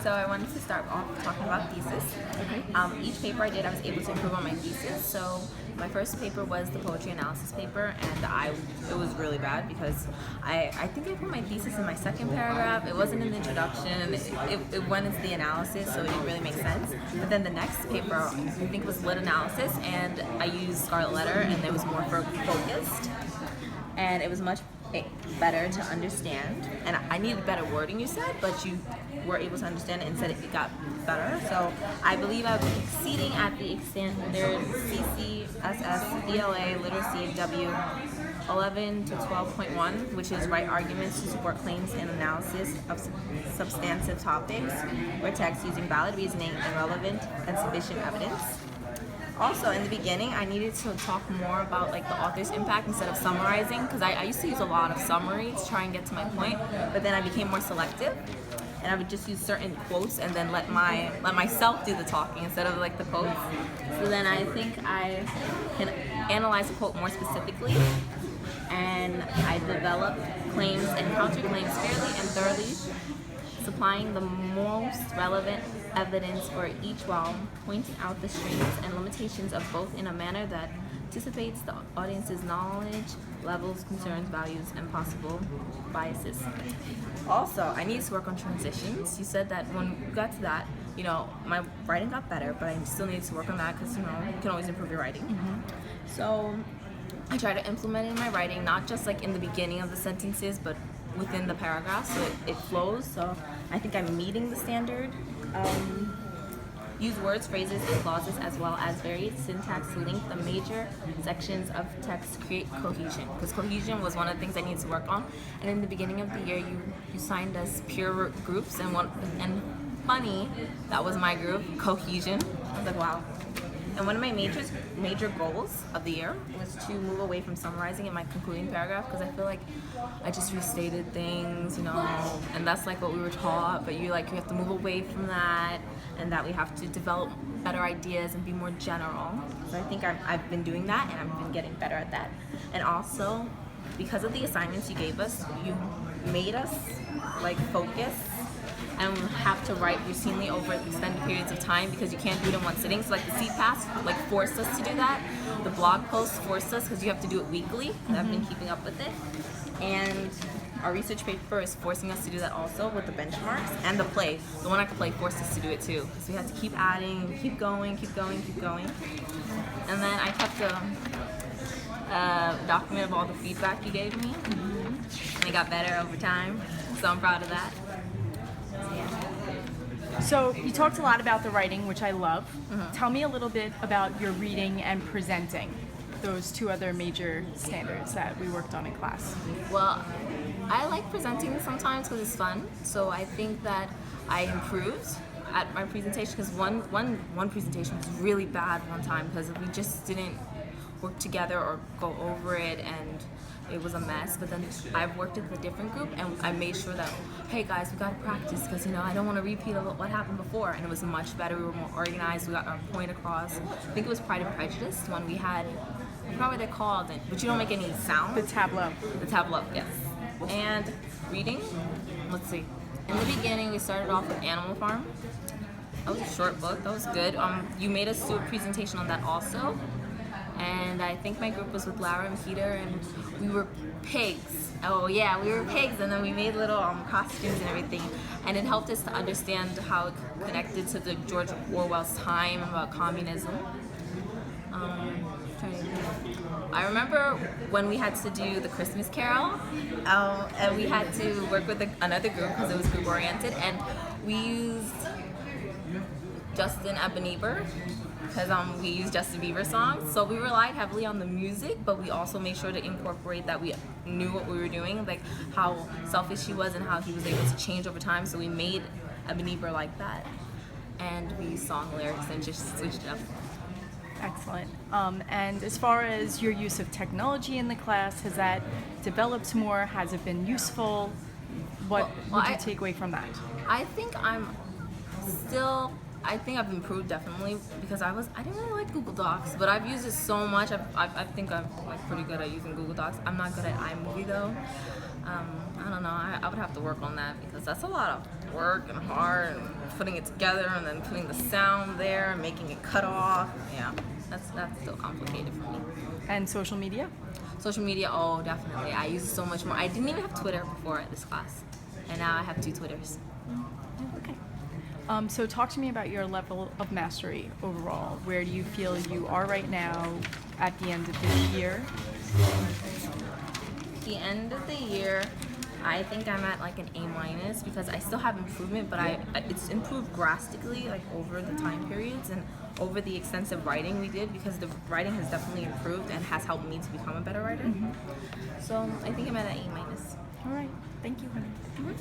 So I wanted to start off talking about thesis. Okay. Each paper I did, I was able to improve on my thesis. So my first paper was the poetry analysis paper, and it was really bad because I think I put my thesis in my second paragraph. It wasn't an introduction. It went into the analysis, so it didn't really make sense. But then the next paper, I think, was lit analysis, and I used Scarlet Letter, and it was more focused, and it was much better to understand. And I needed better wording, you said, but you were able to understand it and said it got better. So I believe I've been exceeding at the standard CCSS ELA Literacy W 11 to 12.1, which is write arguments to support claims and analysis of substantive topics or text using valid reasoning and relevant and sufficient evidence. Also, in the beginning, I needed to talk more about like the author's impact instead of summarizing, because I used to use a lot of summary to try and get to my point, but then I became more selective, and I would just use certain quotes and then let myself do the talking instead of like the quotes. So then I think I can analyze a quote more specifically, and I develop claims and counterclaims fairly and thoroughly, supplying the most relevant evidence for each while pointing out the strengths and limitations of both in a manner that anticipates the audience's knowledge, levels, concerns, values, and possible biases. Also, I need to work on transitions. You said that when we got to that, my writing got better, but I still need to work on that because, you can always improve your writing. So I try to implement it in my writing, not just like in the beginning of the sentences, but within the paragraph, so it flows. So I think I'm meeting the standard. Use words, phrases, and clauses as well as varied syntax to link the major sections of text to create cohesion, because cohesion was one of the things I needed to work on. And in the beginning of the year, you signed us peer groups, and funny, that was my group, Cohesion. I was like, wow. And one of my major goals of the year was to move away from summarizing in my concluding paragraph, because I feel like I just restated things, and that's like what we were taught, but you have to move away from that, and that we have to develop better ideas and be more general. So I think I've been doing that, and I've been getting better at that. And also, because of the assignments you gave us, you made us focus and have to write routinely over extended periods of time, because you can't do it in one sitting. So the CPAS forced us to do that. The blog posts forced us, because you have to do it weekly. And I've been keeping up with it. And our research paper is forcing us to do that also with the benchmarks, and the play. The one I could play forced us to do it too. So we had to keep adding, keep going. And then I kept a document of all the feedback you gave me. And it got better over time. So I'm proud of that. So you talked a lot about the writing, which I love. Tell me a little bit about your reading and presenting, those two other major standards that we worked on in class. Well, I like presenting sometimes because it's fun. So I think that I improved at my presentation, because one presentation was really bad one time because we just didn't work together or go over it, and it was a mess. But then I've worked with a different group, and I made sure that, hey guys, we gotta practice, because I don't want to repeat what happened before. And it was much better. We were more organized. We got our point across. I think it was Pride and Prejudice when we had, I forgot what they're called, but you don't make any sound. The tableau. The tableau, yes. And reading, let's see. In the beginning, we started off with Animal Farm. That was a short book. That was good. You made us do a presentation on that also. And I think my group was with Laura and Peter, and we were pigs. Oh yeah, we were pigs, and then we made little costumes and everything. And it helped us to understand how it connected to the George Orwell's time about communism. I remember when we had to do the Christmas Carol, and we had to work with another group because it was group oriented, and we used Justin Bieber, because we used Justin Bieber songs. So we relied heavily on the music, but we also made sure to incorporate that we knew what we were doing, like how selfish he was and how he was able to change over time. So we made Bieber like that, and we sung lyrics and just switched it up. Excellent. And as far as your use of technology in the class, has that developed more? Has it been useful? What would you take away from that? I think I think I've improved definitely, because I didn't really like Google Docs, but I've used it so much. I think I'm pretty good at using Google Docs. I'm not good at iMovie though. I don't know. I would have to work on that because that's a lot of work and hard and putting it together and then putting the sound there and making it cut off. Yeah, that's still complicated for me. And social media? Social media, oh, definitely. I use it so much more. I didn't even have Twitter before this class, and now I have 2 Twitters. Okay. So talk to me about your level of mastery overall. Where do you feel you are right now at the end of this year? At the end of the year, I think I'm at like an A- because I still have improvement, but it's improved drastically like over the time periods and over the extensive writing we did because the writing has definitely improved and has helped me to become a better writer. So I think I'm at an A-. All right. Thank you, honey.